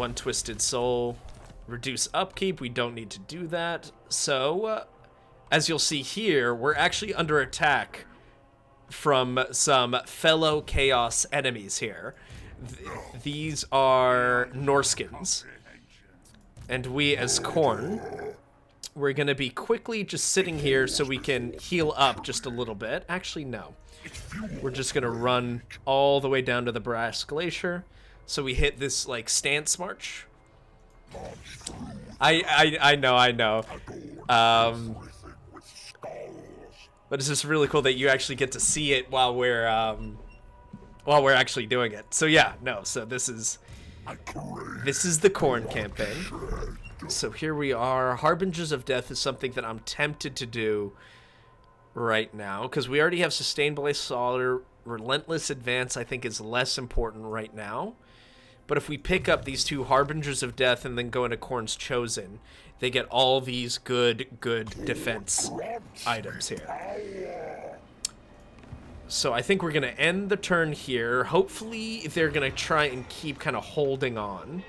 one Twisted Soul. Reduce upkeep, we don't need to do that. So, as you'll see here, we're actually under attack from some fellow Chaos enemies here. These are Norskins. And we, as Khorne, we're going to be quickly just sitting here so we can heal up just a little bit. Actually, no. We're just going to run all the way down to the Brass Glacier. So we hit this, like, stance march. I know. But it's just really cool that you actually get to see it while we're actually doing it. So yeah, no. So this is the Khorne campaign. So here we are. Harbingers of Death is something that I'm tempted to do right now because we already have Sustained Blaze Slaughter. Relentless Advance I think is less important right now. But if we pick up these two Harbingers of Death and then go into Khorne's Chosen, they get all these good defense items here. So I think we're going to end the turn here. Hopefully they're going to try and keep kind of holding on.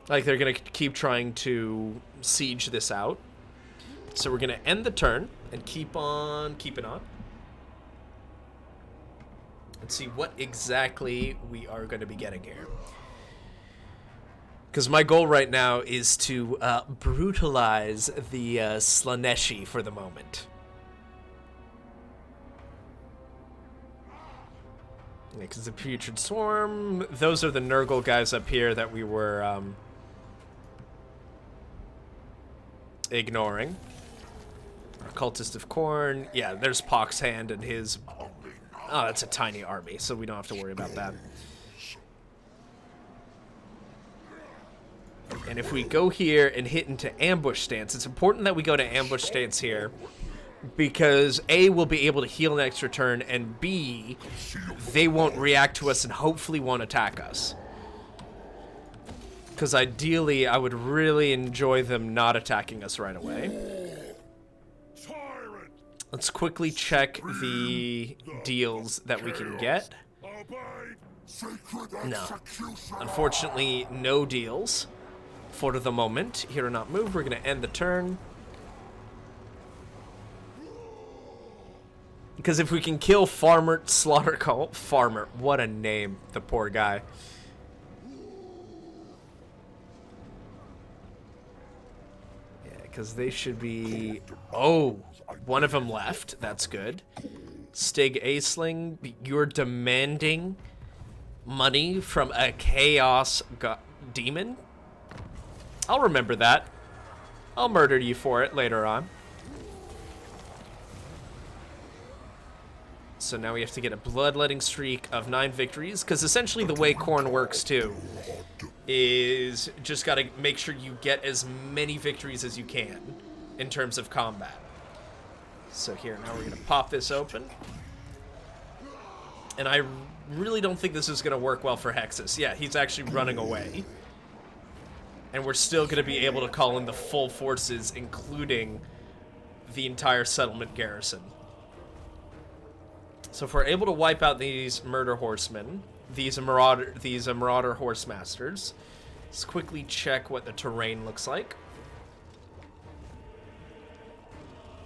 Like they're going to keep trying to siege this out. So we're going to end the turn and keep on keeping on. Let's see what exactly we are going to be getting here. Because my goal right now is to brutalize the Slaneshi for the moment. Because the Putrid Swarm, those are the Nurgle guys up here that we were ignoring. Cultist of Khorne. Yeah, there's Pock's Hand and his... Oh, that's a tiny army, so we don't have to worry about that. And if we go here and hit into ambush stance, it's important that we go to ambush stance here because A, we'll be able to heal next turn, and B, they won't react to us and hopefully won't attack us. Because ideally, I would really enjoy them not attacking us right away. Let's quickly check the deals that we can get. No. Unfortunately, no deals for the moment. Here or not move. We're going to end the turn. Because if we can kill Farmer Slaughter Cult... Farmer. What a name. The poor guy. Yeah, because they should be... Oh! One of them left. That's good. Stig Aisling, you're demanding money from a Chaos Demon? I'll remember that. I'll murder you for it later on. So now we have to get a bloodletting streak of 9 victories, because essentially the way Khorne works too is just got to make sure you get as many victories as you can in terms of combat. So here, now we're going to pop this open. And I really don't think this is going to work well for Hexus. Yeah, he's actually running away. And we're still going to be able to call in the full forces, including the entire settlement garrison. So if we're able to wipe out these murder horsemen, these marauder horsemasters, let's quickly check what the terrain looks like.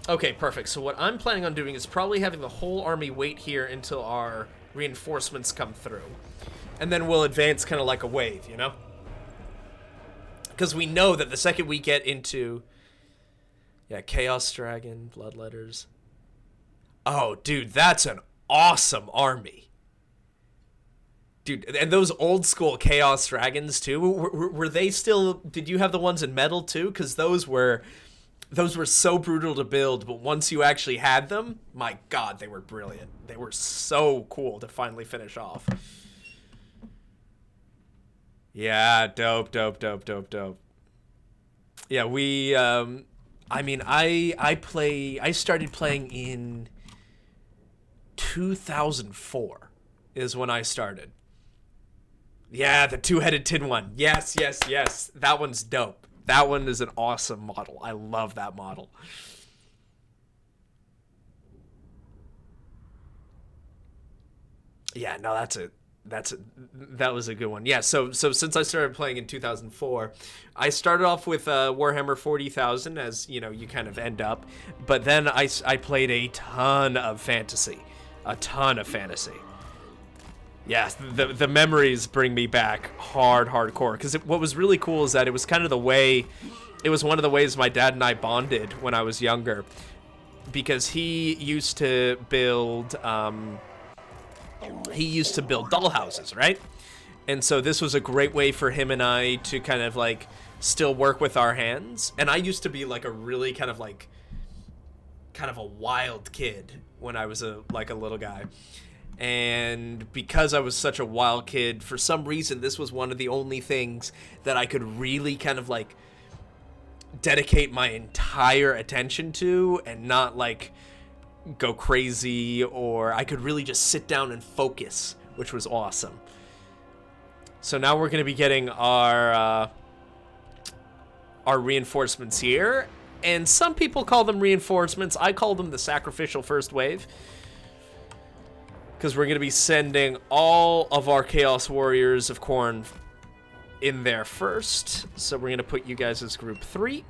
Okay, perfect. So what I'm planning on doing is probably having the whole army wait here until our reinforcements come through. And then we'll advance kind of like a wave, you know? Because we know that the second we get into... Yeah, Chaos Dragon, Bloodletters. Oh, dude, that's an awesome army. Dude, and those old school Chaos Dragons, too, were they still... Did you have the ones in metal, too? Because those were so brutal to build, but once you actually had them, my god, they were brilliant. They were so cool to finally finish off. Yeah, dope. Yeah, we, I mean, I started playing in 2004 is when I started. Yeah, the two-headed tin one. Yes. That one's dope. That one is an awesome model. I love that model. Yeah, no, That was a good one. Yeah, so since I started playing in 2004, I started off with Warhammer 40,000, as you know, you kind of end up, but then I played a ton of fantasy. Yeah, the memories bring me back hardcore, because what was really cool is that it was kind of it was one of the ways my dad and I bonded when I was younger, because he used to build dollhouses, right? And so this was a great way for him and I to kind of like still work with our hands. And I used to be like a really kind of a wild kid when I was a little guy. And because I was such a wild kid, for some reason, this was one of the only things that I could really kind of like dedicate my entire attention to and not like go crazy, or I could really just sit down and focus, which was awesome. So now we're going to be getting our reinforcements here, and some people call them reinforcements. I call them the sacrificial first wave, because we're going to be sending all of our Chaos Warriors of Khorne in there first. So we're going to put you guys as group 3.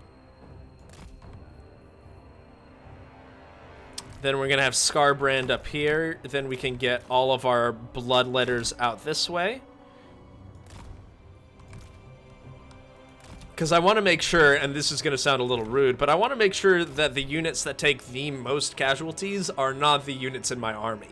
Then we're going to have Scarbrand up here. Then we can get all of our bloodletters out this way. Because I want to make sure, and this is going to sound a little rude, but I want to make sure that the units that take the most casualties are not the units in my army.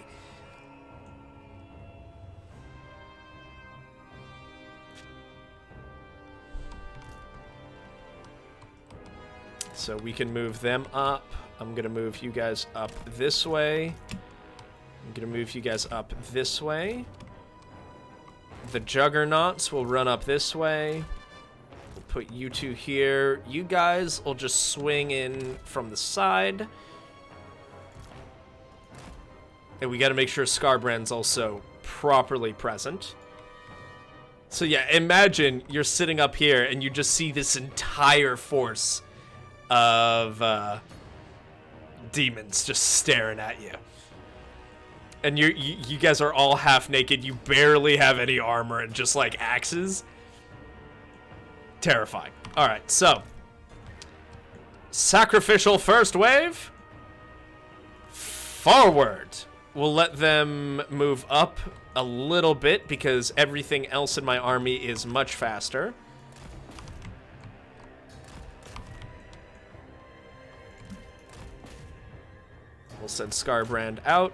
So we can move them up. I'm going to move you guys up this way. I'm going to move you guys up this way. The Juggernauts will run up this way. We'll put you two here. You guys will just swing in from the side. And we got to make sure Scarbrand's also properly present. So yeah, imagine you're sitting up here and you just see this entire force of demons just staring at you, and you guys are all half naked. You barely have any armor and just like axes. Terrifying. All right, so sacrificial first wave forward. We'll let them move up a little bit because everything else in my army is much faster. We'll send Scarbrand out.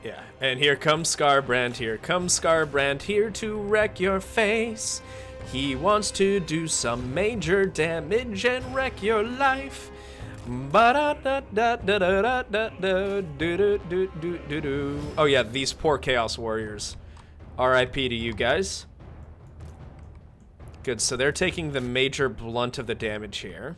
Yeah, and here comes Scarbrand, here comes Scarbrand, here to wreck your face. He wants to do some major damage and wreck your life. Oh yeah, these poor Chaos Warriors. R.I.P. to you guys. Good, so they're taking the major blunt of the damage here.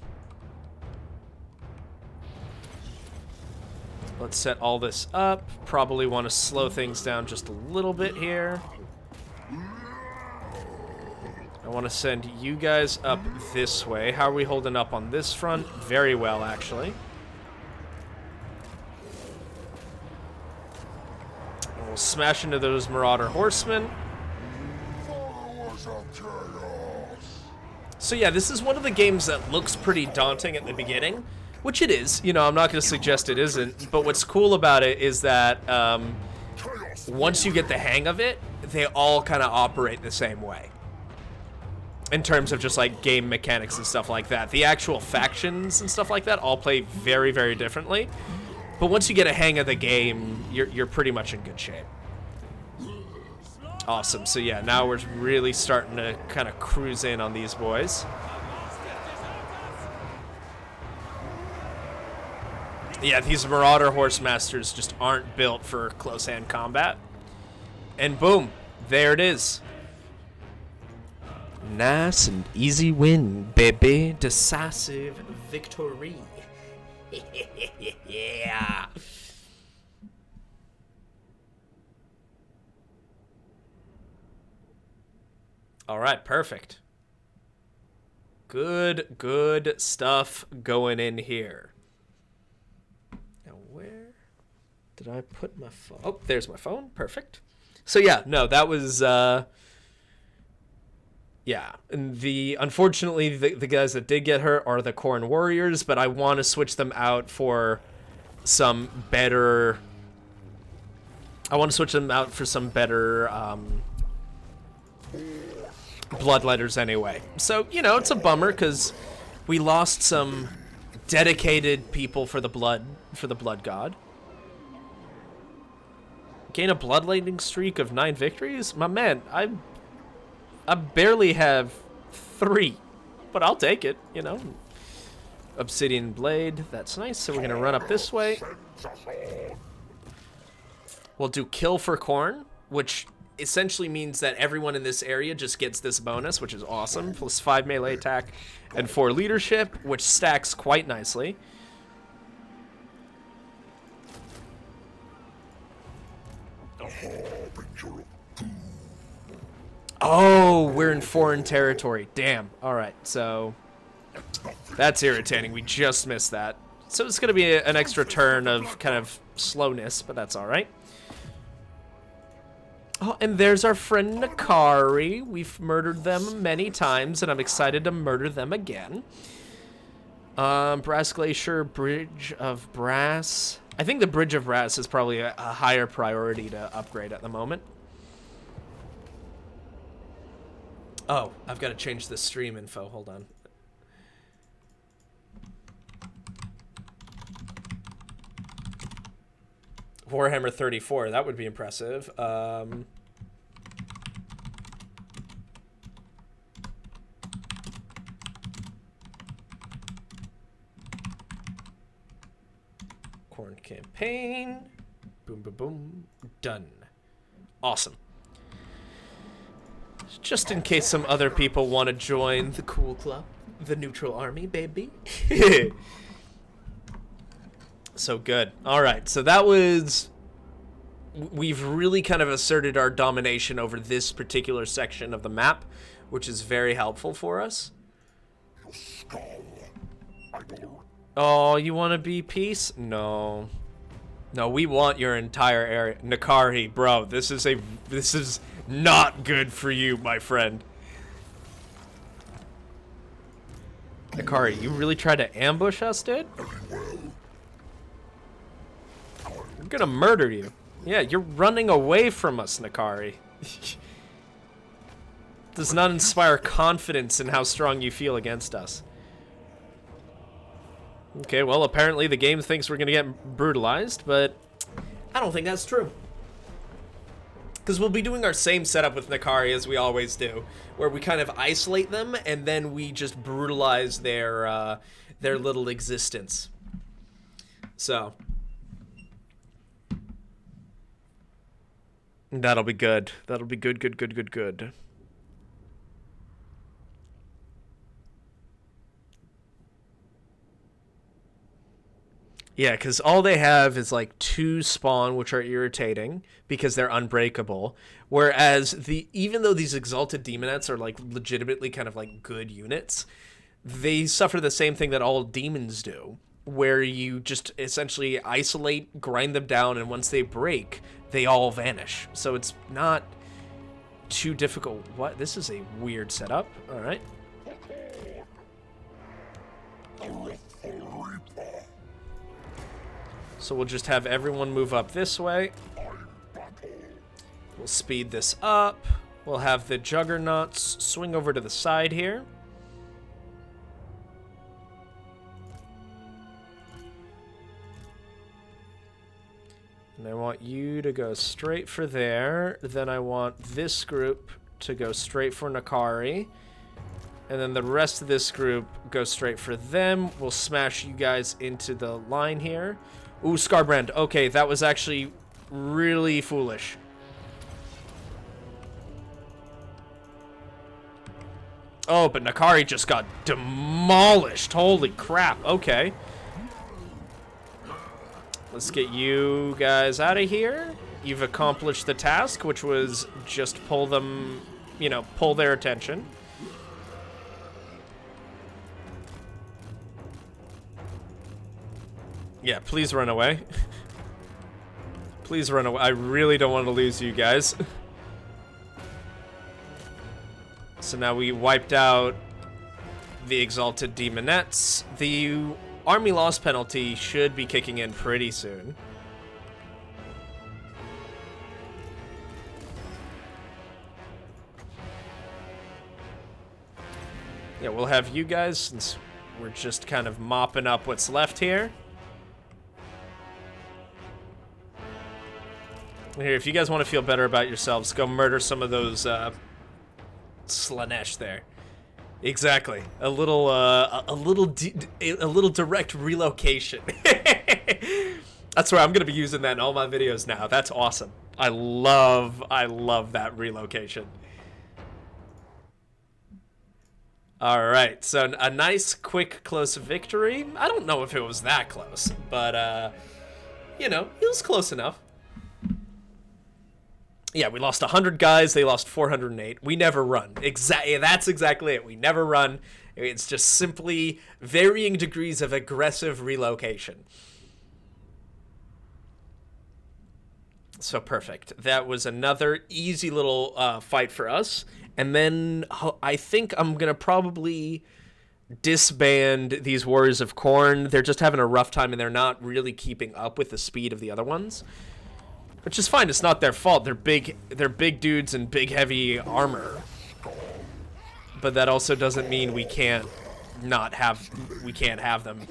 Let's set all this up. Probably want to slow things down just a little bit here. I want to send you guys up this way. How are we holding up on this front? Very well, actually. And we'll smash into those Marauder Horsemen. So yeah, this is one of the games that looks pretty daunting at the beginning, which it is. You know, I'm not going to suggest it isn't, but what's cool about it is that once you get the hang of it, they all kind of operate the same way. In terms of just like game mechanics and stuff like that. The actual factions and stuff like that all play very, very differently. But once you get a hang of the game, you're pretty much in good shape. Awesome. So yeah, now we're really starting to kind of cruise in on these boys. Yeah, these Marauder Horsemasters just aren't built for close-hand combat. And boom, there it is. Nice and easy win, baby. Decisive victory. Yeah. All right, perfect. Good stuff going in here. Now, where did I put my phone? Oh, there's my phone. Perfect. So, yeah, no, that was... yeah, and unfortunately, the guys that did get hurt are the Khorne warriors, but I want to switch them out for some better... Bloodletters anyway. So, you know, it's a bummer because we lost some dedicated people for the blood god. Gain a bloodletting streak of 9 victories? My man, I barely have 3, but I'll take it, you know. Obsidian blade, that's nice. So we're going to run up this way. We'll do kill for Khorne, which essentially means that everyone in this area just gets this bonus, which is awesome. Plus 5 melee attack and 4 leadership, which stacks quite nicely. Oh, we're in foreign territory. Damn. All right, so that's irritating. We just missed that. So it's going to be an extra turn of kind of slowness, but that's all right. Oh, and there's our friend Nakari. We've murdered them many times, and I'm excited to murder them again. Brass Glacier, Bridge of Brass. I think the Bridge of Brass is probably a higher priority to upgrade at the moment. Oh, I've got to change the stream info. Hold on. Warhammer 34, that would be impressive. Khorne campaign. Boom, boom, boom. Done. Awesome. Just in case some other people want to join the cool club. The neutral army, baby. So good. All right, so that was... We've really kind of asserted our domination over this particular section of the map, which is very helpful for us. Oh, you want to be peace? No. No, we want your entire area. Nakari, bro, this is not good for you, my friend. Nakari, you really tried to ambush us, dude? I'm gonna murder you. Yeah, you're running away from us, Nakari. Does not inspire confidence in how strong you feel against us. Okay, well, apparently the game thinks we're gonna get brutalized, but I don't think that's true. Because we'll be doing our same setup with Nakari as we always do, where we kind of isolate them and then we just brutalize their little existence. So that'll be good. That'll be good, good, good, good, good. Yeah, because all they have is like 2 spawn, which are irritating because they're unbreakable. Whereas even though these exalted demonettes are like legitimately kind of like good units, they suffer the same thing that all demons do, where you just essentially isolate, grind them down, and once they break, they all vanish. So it's not too difficult. What? This is a weird setup. All right. So we'll just have everyone move up this way. We'll speed this up. We'll have the juggernauts swing over to the side here. And I want you to go straight for there. Then I want this group to go straight for Nakari. And then the rest of this group go straight for them. We'll smash you guys into the line here. Ooh, Scarbrand. Okay, that was actually really foolish. Oh, but Nakari just got demolished. Holy crap. Okay. Let's get you guys out of here. You've accomplished the task, which was just pull them, you know, pull their attention. Yeah, please run away. Please run away. I really don't want to lose you guys. So now we wiped out the Exalted Demonettes. The army loss penalty should be kicking in pretty soon. Yeah, we'll have you guys, since we're just kind of mopping up what's left here. Here, if you guys want to feel better about yourselves, go murder some of those Slanesh there. Exactly. A little direct relocation. That's where I'm gonna be using that in all my videos now. That's awesome. I love that relocation. All right, so a nice, quick, close victory. I don't know if it was that close, but you know, it was close enough. Yeah, we lost 100 guys. They lost 408. We never run. That's exactly it. We never run. It's just simply varying degrees of aggressive relocation. So perfect. That was another easy little fight for us. And then I think I'm going to probably disband these Warriors of Khorne. They're just having a rough time, and they're not really keeping up with the speed of the other ones. Which is fine, it's not their fault. They're big dudes in big heavy armor. But that also doesn't mean we can't have them.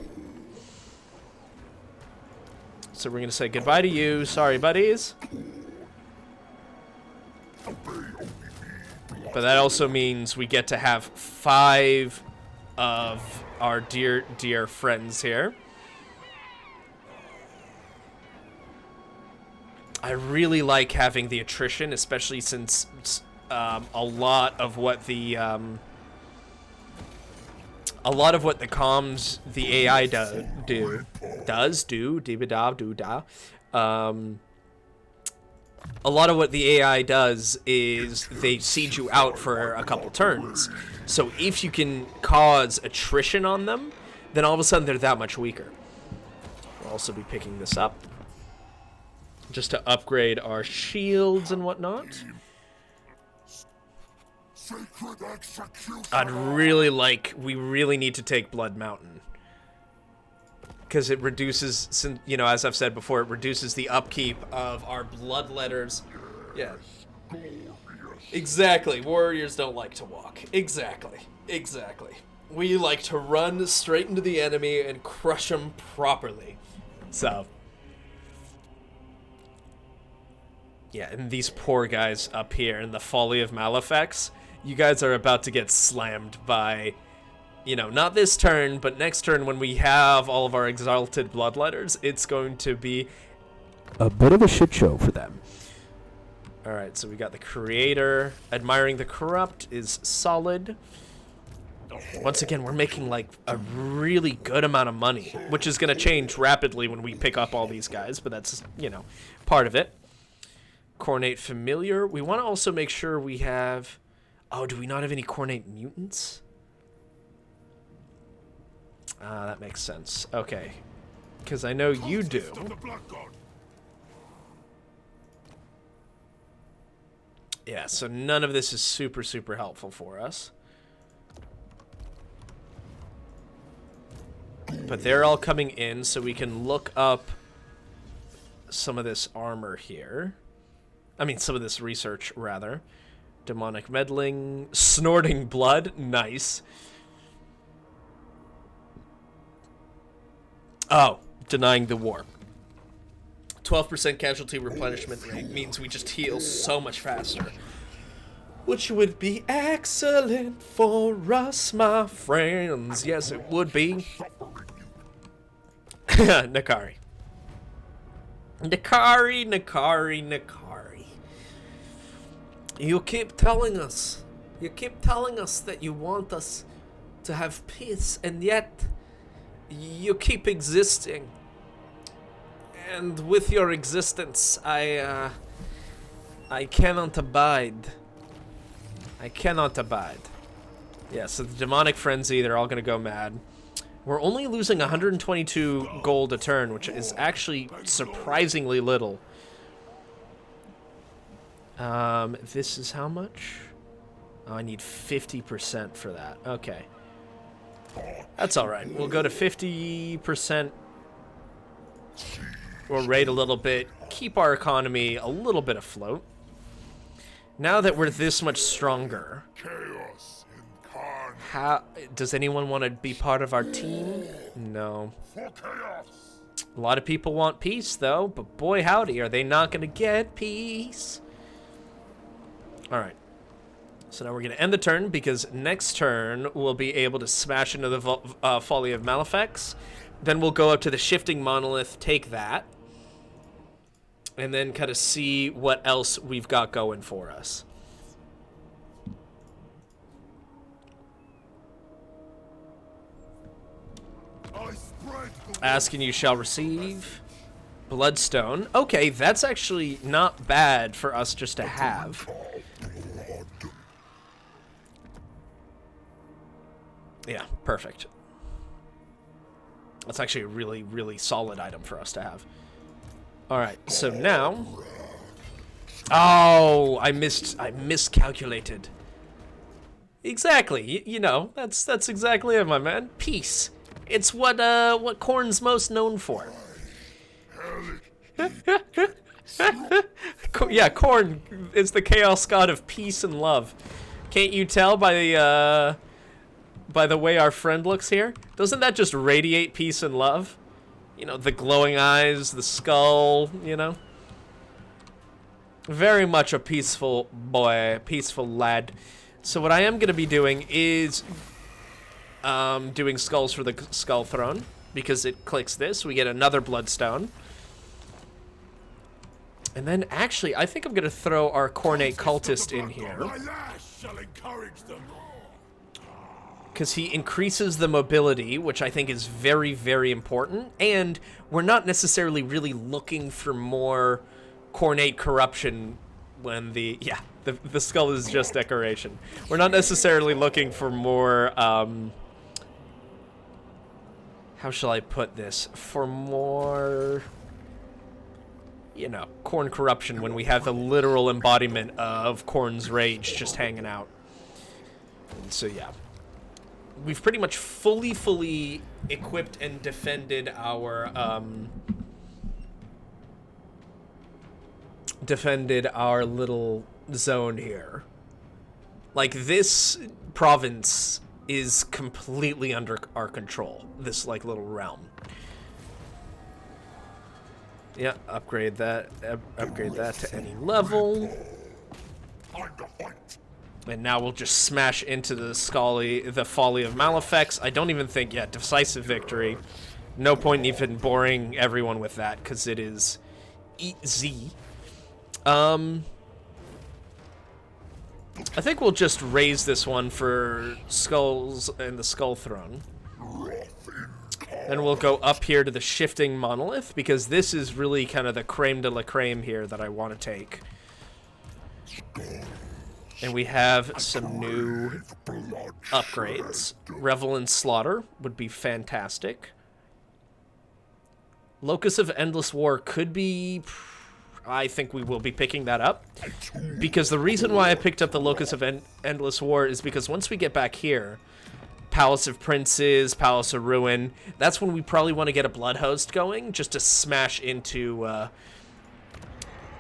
So we're gonna say goodbye to you. Sorry, buddies. But that also means we get to have 5 of our dear friends here. I really like having the attrition, especially since a lot of what the comms, the AI does a lot of what the AI does is they siege you out for a couple turns. So if you can cause attrition on them, then all of a sudden they're that much weaker. We'll also be picking this up, just to upgrade our shields and whatnot. We really need to take Blood Mountain. Because it reduces, you know, as I've said before, it reduces the upkeep of our blood letters. Yeah. Exactly. Warriors don't like to walk. Exactly. We like to run straight into the enemy and crush them properly. So... yeah, and these poor guys up here in the Folly of Malefax, you guys are about to get slammed by, you know, not this turn, but next turn when we have all of our Exalted Bloodletters, it's going to be a bit of a shit show for them. Alright, so we got the Creator. Admiring the Corrupt is solid. Once again, we're making, like, a really good amount of money, which is going to change rapidly when we pick up all these guys, but that's, you know, part of it. Cornate Familiar. We want to also make sure we have... oh, do we not have any Cornate Mutants? That makes sense. Okay. Because I know you do. Yeah, so none of this is super helpful for us. But they're all coming in, so we can look up some of this armor here. I mean, some of this research, rather. Demonic Meddling. Snorting Blood. Nice. Oh, denying the war. 12% casualty replenishment rate means we just heal so much faster. Which would be excellent for us, my friends. Yes, it would be. Nakari. Nakari. You keep telling us that you want us to have peace, and yet you keep existing. And with your existence, I cannot abide. Yeah, so the demonic frenzy, they're all gonna go mad. We're only losing 122 gold a turn, which is actually surprisingly little. This is how much? Oh, I need 50% for that. Okay. That's alright. We'll go to 50%. We'll raid a little bit. Keep our economy a little bit afloat. Now that we're this much stronger, how does anyone want to be part of our team? No. A lot of people want peace, though, but boy howdy, are they not going to get peace. Alright. So now we're going to end the turn, because next turn we'll be able to smash into the Folly of Malefics. Then we'll go up to the Shifting Monolith, take that, and then kind of see what else we've got going for us. Ask and you shall receive. Bloodstone. Okay, that's actually not bad for us just to have. Yeah, perfect. That's actually a really, really solid item for us to have. Alright, so now... Oh, I miscalculated. Exactly, you know, that's exactly it, my man. Peace. It's what Khorne's most known for. Yeah, Khorne is the chaos god of peace and love. Can't you tell by the way our friend looks here? Doesn't that just radiate peace and love? You know, the glowing eyes, the skull, you know? Very much a peaceful boy, peaceful lad. So what I am going to be doing is doing skulls for the Skull Throne, because it clicks this. We get another Bloodstone. And then, actually, I think I'm going to throw our Khorne cultist in here. Because he increases the mobility, which I think is very, very important. And we're not necessarily really looking for more Khornate corruption when the... Yeah, the skull is just decoration. We're not necessarily looking for more... how shall I put this? For more... You know, Khorne corruption when we have the literal embodiment of Khorne's rage just hanging out. And so, yeah. We've pretty much fully equipped and defended our, little zone here. Like, this province is completely under our control. This, like, little realm. Yeah, upgrade that to any level. And now we'll just smash into the Folly of Malefics. I don't even think, yeah, decisive victory. No point in even boring everyone with that, because it is easy. I think we'll just raise this one for skulls and the Skull Throne. Then we'll go up here to the Shifting Monolith, because this is really kind of the creme de la creme here that I want to take. And we have some new upgrades. Revel in Slaughter would be fantastic. Locus of Endless War could be... I think we will be picking that up. Because the reason why I picked up the Locus of Endless War is because once we get back here... Palace of Princes, Palace of Ruin. That's when we probably want to get a Blood Host going, just to smash into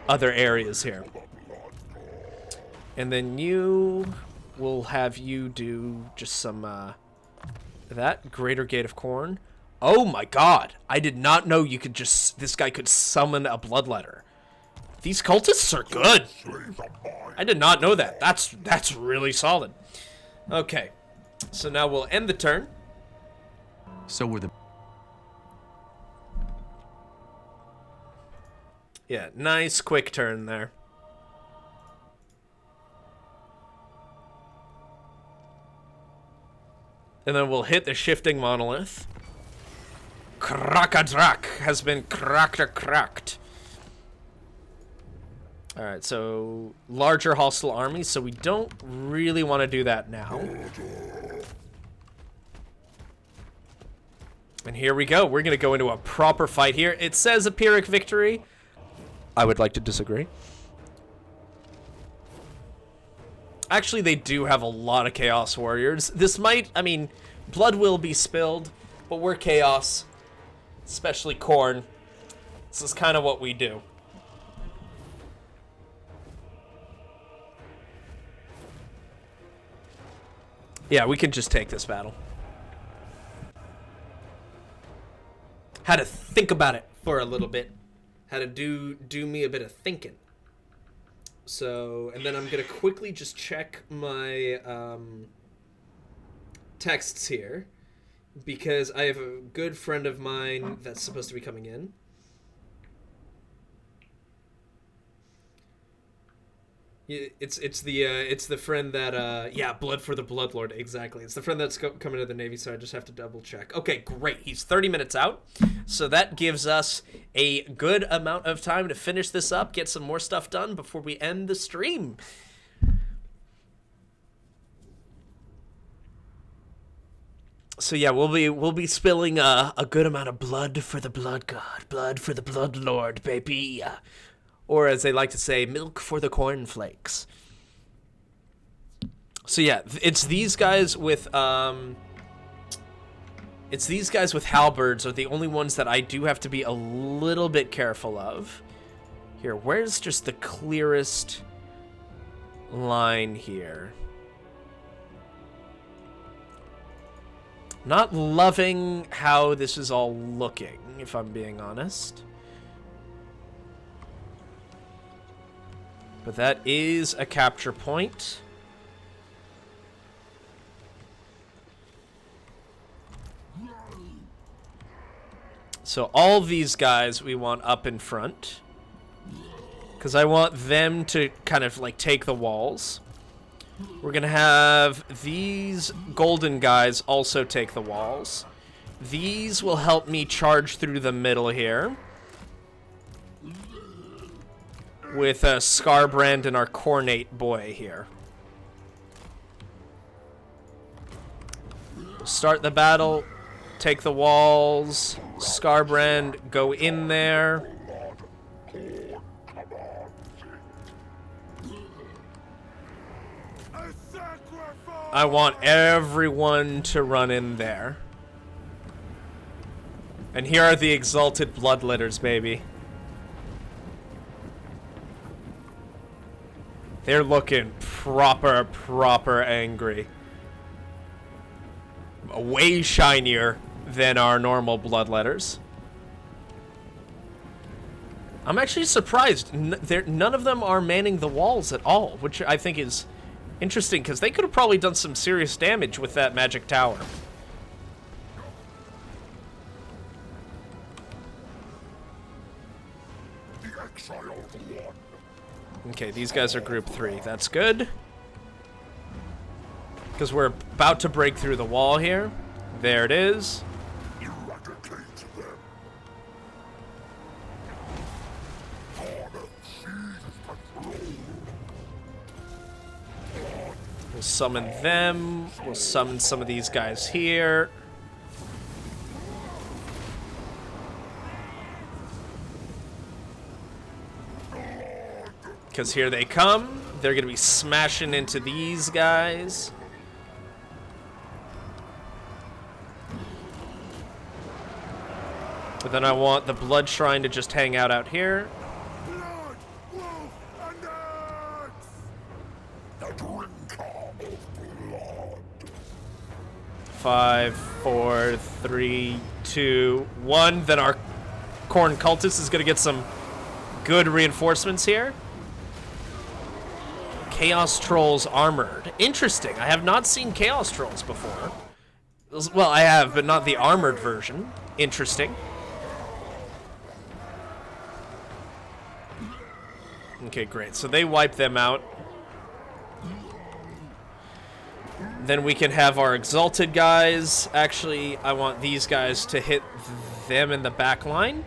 other areas here. And then we'll have you do just some, that. Greater Gate of Khorne. Oh my god! I did not know you could this guy could summon a Bloodletter. These cultists are good! I did not know that. That's really solid. Okay. So now we'll end the turn. So we're the... Yeah, nice quick turn there. And then we'll hit the Shifting Monolith. Krakadrak has been cracked. Alright, so larger hostile armies, so we don't really want to do that now. And here we go. We're going to go into a proper fight here. It says a Pyrrhic victory. I would like to disagree. Actually, they do have a lot of Chaos Warriors. This might, I mean, blood will be spilled, but we're Chaos, especially Khorne. This is kind of what we do. Yeah, we can just take this battle. Had to think about it for a little bit. Had to do me a bit of thinking. So, and then I'm gonna quickly just check my texts here, because I have a good friend of mine that's supposed to be coming in. It's the friend that yeah, Blood for the Bloodlord, exactly. It's the friend that's coming to the Navy, so I just have to double check. Okay, great. He's 30 minutes out, so that gives us a good amount of time to finish this up, get some more stuff done before we end the stream. So yeah, we'll be spilling a good amount of blood for the Blood God, blood for the Bloodlord, baby. Or as they like to say, milk for the cornflakes. So yeah, it's these guys with halberds are the only ones that I do have to be a little bit careful of. Here, where's just the clearest line here? Not loving how this is all looking, if I'm being honest. But that is a capture point. So all these guys we want up in front, because I want them to kind of like take the walls. We're gonna have these golden guys also take the walls. These will help me charge through the middle here, with Scarbrand and our Khornate boy here. We'll start the battle, take the walls, Scarbrand, go in there. I want everyone to run in there. And here are the exalted bloodletters, baby. They're looking proper angry. Way shinier than our normal bloodletters. I'm actually surprised. None of them are manning the walls at all, which I think is interesting, because they could have probably done some serious damage with that magic tower. Okay, these guys are group 3. That's good. Because we're about to break through the wall here. There it is. We'll summon them. We'll summon some of these guys here. Because here they come. They're going to be smashing into these guys. But then I want the Blood Shrine to just hang out here. Blood, wolf, and axe! The drink of blood. 5, 4, 3, 2, 1. Then our Khorne cultist is going to get some good reinforcements here. Chaos Trolls armored. Interesting. I have not seen Chaos Trolls before. Well, I have, but not the armored version. Interesting. Okay, great. So they wipe them out. Then we can have our exalted guys. Actually, I want these guys to hit them in the back line.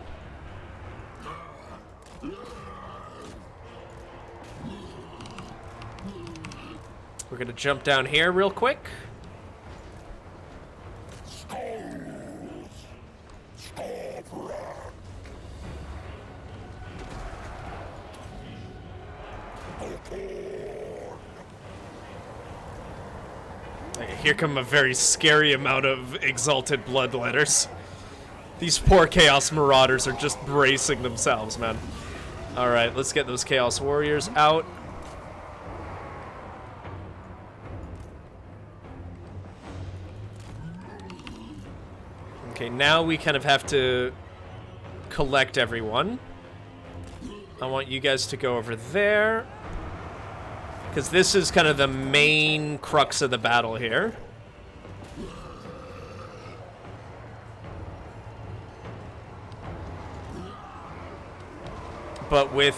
We're gonna jump down here real quick. Here come a very scary amount of exalted bloodletters. These poor Chaos Marauders are just bracing themselves, man. Alright, let's get those Chaos Warriors out. Okay, now we kind of have to collect everyone. I want you guys to go over there, because this is kind of the main crux of the battle here. But with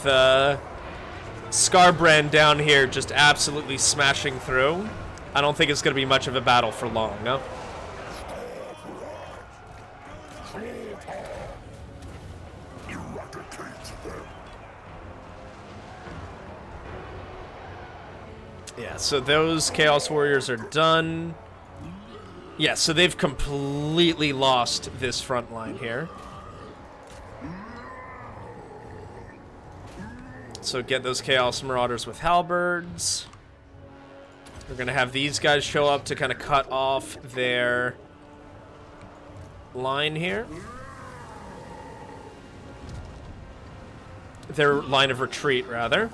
Scarbrand down here just absolutely smashing through, I don't think it's going to be much of a battle for long, no? Yeah, so those Chaos Warriors are done. Yeah, so they've completely lost this front line here. So get those Chaos Marauders with halberds. We're going to have these guys show up to kind of cut off their line here. Their line of retreat, rather.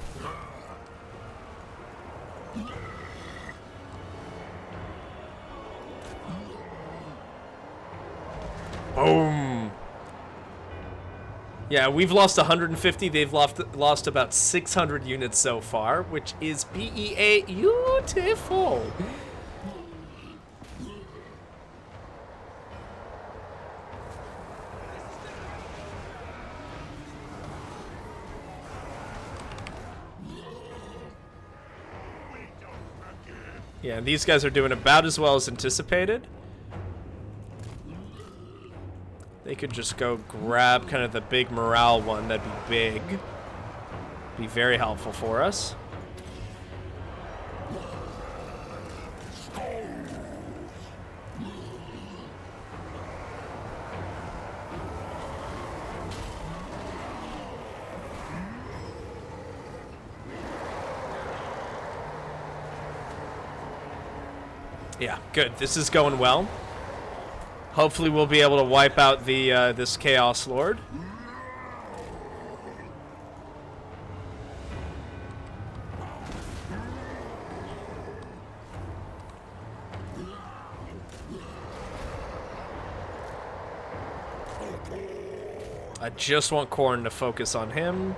Boom. Yeah, we've lost 150. They've lost about 600 units so far, which is BEA beautiful. Yeah, and these guys are doing about as well as anticipated. They could just go grab kind of the big morale one. That'd be big. Be very helpful for us. Yeah, good. This is going well. Hopefully we'll be able to wipe out the this Chaos Lord. I just want Khorne to focus on him.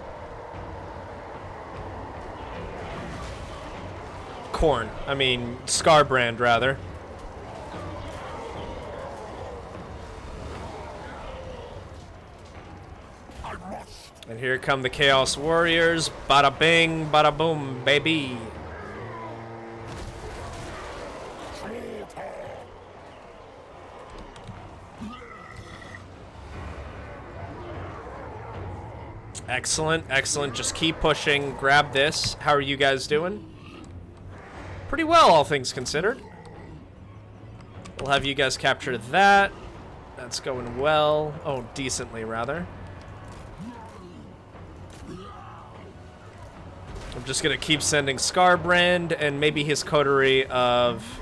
Khorne. I mean, Scarbrand, rather. And here come the Chaos Warriors. Bada bing, bada boom, baby. Excellent, excellent. Just keep pushing. Grab this. How are you guys doing? Pretty well, all things considered. We'll have you guys capture that. That's going well. Oh, decently, rather. I'm just going to keep sending Scarbrand and maybe his coterie of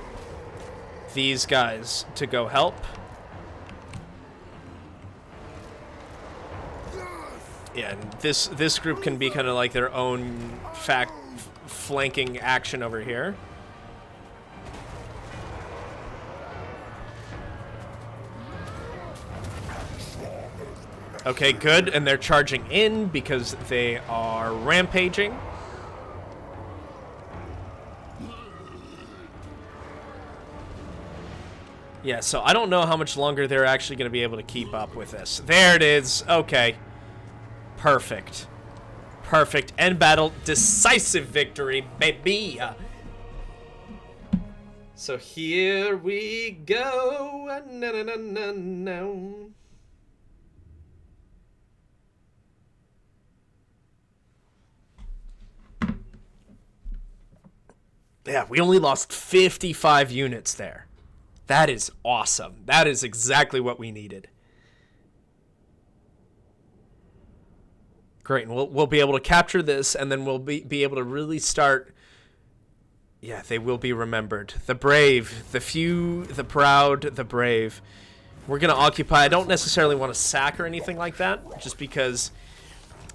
these guys to go help. Yeah, and this group can be kind of like their own flanking action over here. Okay, good, and they're charging in because they are rampaging. Yeah, so I don't know how much longer they're actually going to be able to keep up with this. There it is. Okay. Perfect. Perfect. End battle. Decisive victory, baby. So here we go. No, no, no, no, no. Yeah, we only lost 55 units there. That is awesome. That is exactly what we needed. Great, and we'll be able to capture this, and then we'll be able to really start Yeah, they will be remembered. The brave, the few, the proud, the brave. We're going to occupy. I don't necessarily want to sack or anything like that, just because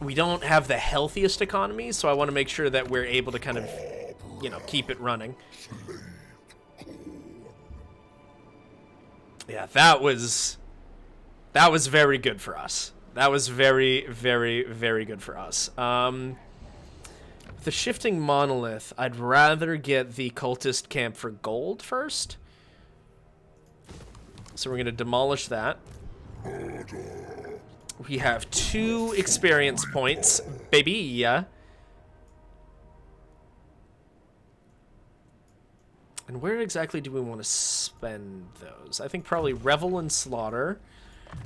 we don't have the healthiest economy, so I want to make sure that we're able to kind of, you know, keep it running. Yeah, that was very good for us. That was very, very, very good for us. The shifting monolith, I'd rather get the cultist camp for gold first. So we're going to demolish that. We have 2 experience points, baby. Yeah. And where exactly do we want to spend those? I think probably Revel and Slaughter.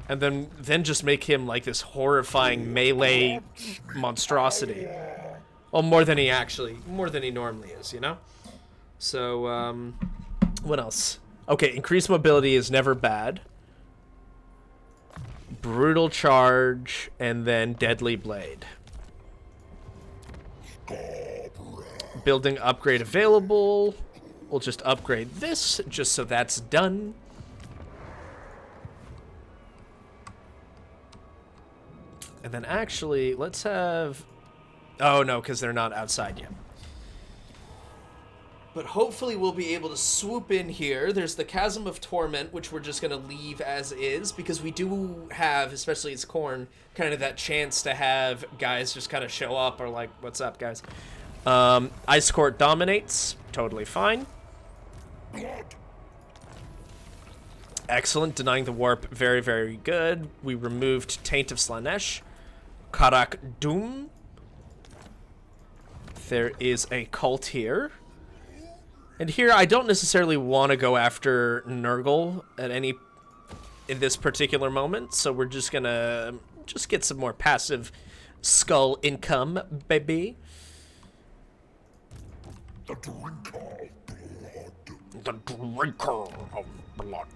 And then just make him like this horrifying melee monstrosity. Well, more than he normally is, you know? So, what else? Okay, increased mobility is never bad. Brutal charge, and then deadly blade. Building upgrade available. We'll just upgrade this, just so that's done. And then actually, let's have... Oh, no, because they're not outside yet. But hopefully we'll be able to swoop in here. There's the Chasm of Torment, which we're just going to leave as is, because we do have, especially as Khorne, kind of that chance to have guys just kind of show up or like, what's up, guys? Ice Court dominates. Totally fine. Excellent. Denying the warp. Very, very good. We removed Taint of Slanesh. Karak Doom. There is a cult here. And here, I don't necessarily want to go after Nurgle in this particular moment, so we're just gonna get some more passive skull income, baby. The drinker of blood. The drinker of blood.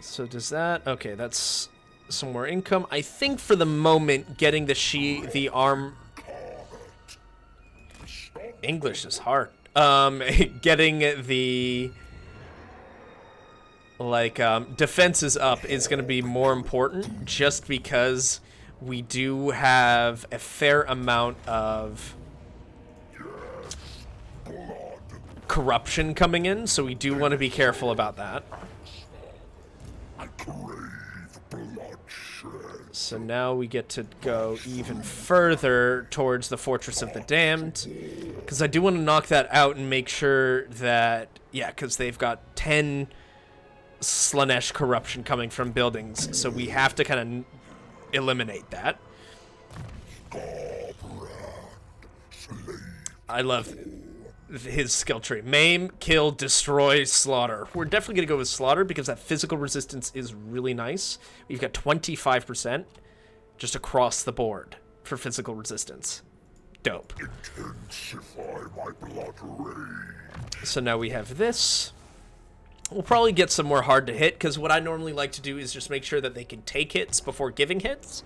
So does that... Okay, that's some more income. I think for the moment, getting the arm... English is hard. Getting the defenses up is going to be more important, just because we do have a fair amount of corruption coming in, so we do want to be careful about that. I crave bloodshed. So now we get to go even further towards the Fortress of the Damned, because I do want to knock that out and make sure that, yeah, because they've got 10 Slanesh corruption coming from buildings, so we have to kind of eliminate that. I love his skill tree. Maim, kill, destroy, slaughter. We're definitely going to go with slaughter because that physical resistance is really nice. We've got 25% just across the board for physical resistance. Dope. Intensify my blood rage. So now we have this. We'll probably get some more hard to hit, because what I normally like to do is just make sure that they can take hits before giving hits.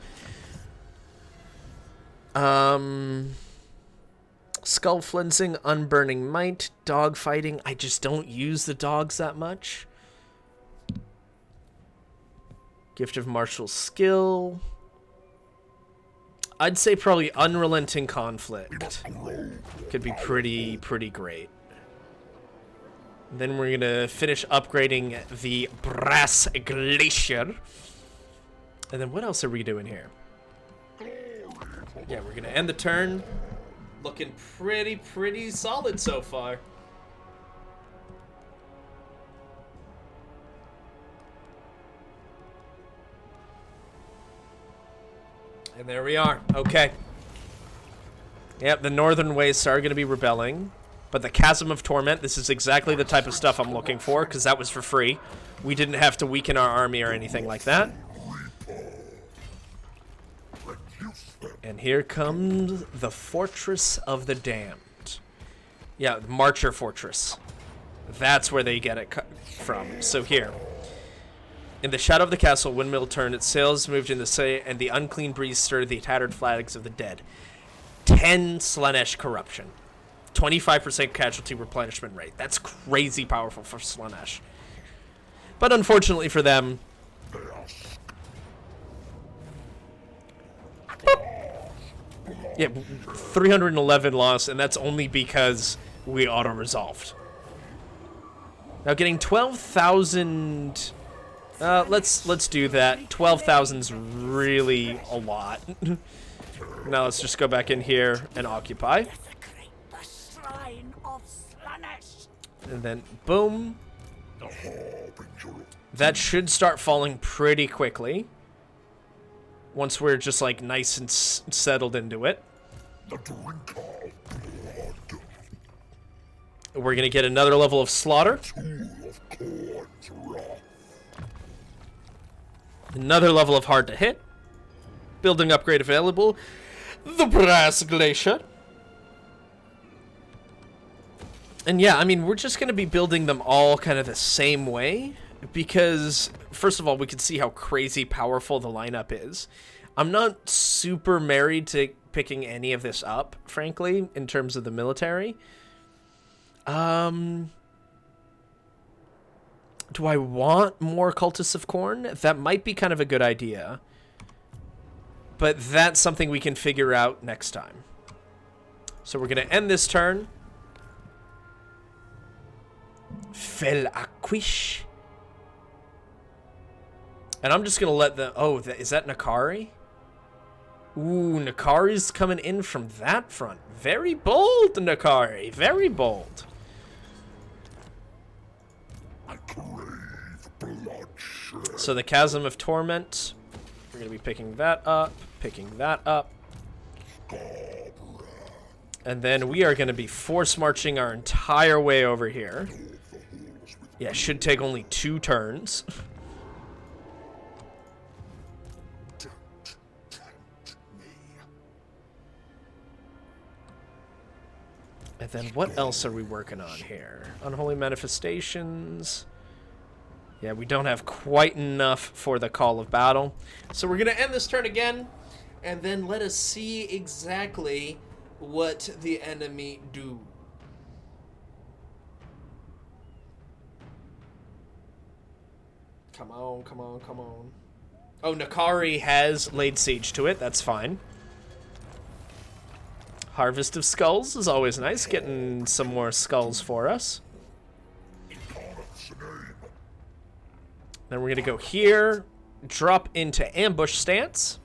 Skull Flensing, Unburning Might, Dog Fighting. I just don't use the dogs that much. Gift of Martial Skill. I'd say probably Unrelenting Conflict. Could be pretty great. Then we're going to finish upgrading the Brass Glacier. And then what else are we doing here? Yeah, we're going to end the turn. Looking pretty solid so far. And there we are. Okay. Yep, the Northern Wastes are going to be rebelling. But the Chasm of Torment, this is exactly the type of stuff I'm looking for, because that was for free. We didn't have to weaken our army or anything like that. And here comes the Fortress of the Damned. Yeah, Marcher Fortress. That's where they get it from. So here. In the shadow of the castle, windmill turned, its sails moved in the sea, and the unclean breeze stirred the tattered flags of the dead. 10 Slanesh corruption. 25% casualty replenishment rate. That's crazy powerful for Slaanesh. But unfortunately for them... Yeah, 311 loss, and that's only because we auto-resolved. Now getting 12,000... let's do that. 12,000's really a lot. Now let's just go back in here and occupy. And then, boom. That should start falling pretty quickly. Once we're just, like, nice and settled into it. We're gonna get another level of slaughter. Another level of hard to hit. Building upgrade available. The Brass Glacier. And yeah, I mean, we're just going to be building them all kind of the same way. Because, first of all, we can see how crazy powerful the lineup is. I'm not super married to picking any of this up, frankly, in terms of the military. Do I want more Cultists of Khorne? That might be kind of a good idea. But that's something we can figure out next time. So we're going to end this turn. Fel Aquish. And I'm just going to let the... Oh, is that Nakari? Ooh, Nakari's coming in from that front. Very bold, Nakari. Very bold. So the Chasm of Torment. We're going to be picking that up. Picking that up. And then we are going to be force marching our entire way over here. Yeah, should take only 2 turns. And then what else are we working on here? Unholy Manifestations. Yeah, we don't have quite enough for the Call of Battle. So we're going to end this turn again. And then let us see exactly what the enemy do. Come on, come on, come on. Oh, Nakari has laid siege to it. That's fine. Harvest of Skulls is always nice. Getting some more skulls for us. Then we're going to go here. Drop into ambush stance.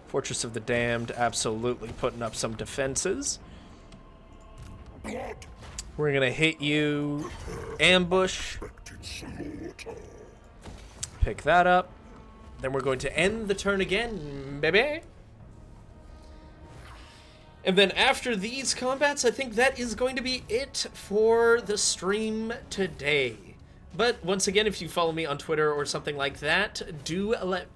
Fortress of the Damned absolutely putting up some defenses. We're going to hit you. Ambush. Pick that up. Then we're going to end the turn again, baby. And then after these combats, I think that is going to be it for the stream today. But once again, if you follow me on Twitter or something like that,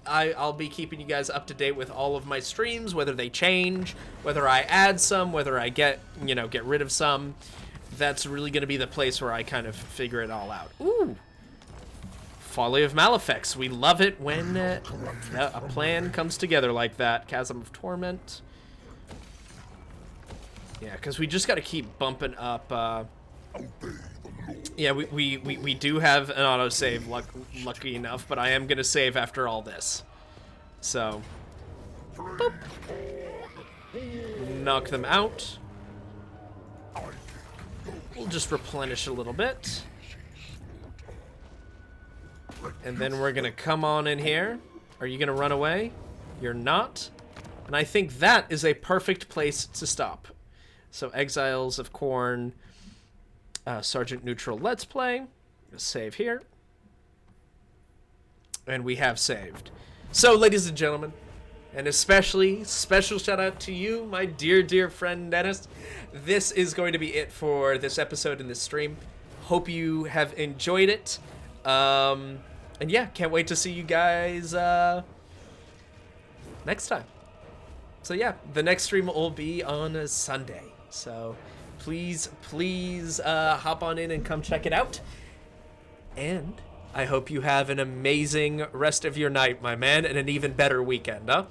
I'll be keeping you guys up to date with all of my streams, whether they change, whether I add some, whether I get rid of some. That's really going to be the place where I kind of figure it all out. Ooh. Folly of Malefics. We love it when a plan comes together like that. Chasm of Torment. Yeah, because we just got to keep bumping up. Yeah, we do have an autosave, lucky enough, but I am going to save after all this. So, boop. Knock them out. We'll just replenish a little bit. And then we're going to come on in here. Are you going to run away? You're not. And I think that is a perfect place to stop. So, Exiles of Khorne, Sergeant Neutral Let's Play. Save here. And we have saved. So, ladies and gentlemen, and especially special shout out to you, my dear, dear friend Dennis. This is going to be it for this episode in this stream. Hope you have enjoyed it. And yeah, can't wait to see you guys next time. So yeah, the next stream will be on a Sunday. So please hop on in and come check it out. And I hope you have an amazing rest of your night, my man, and an even better weekend, huh?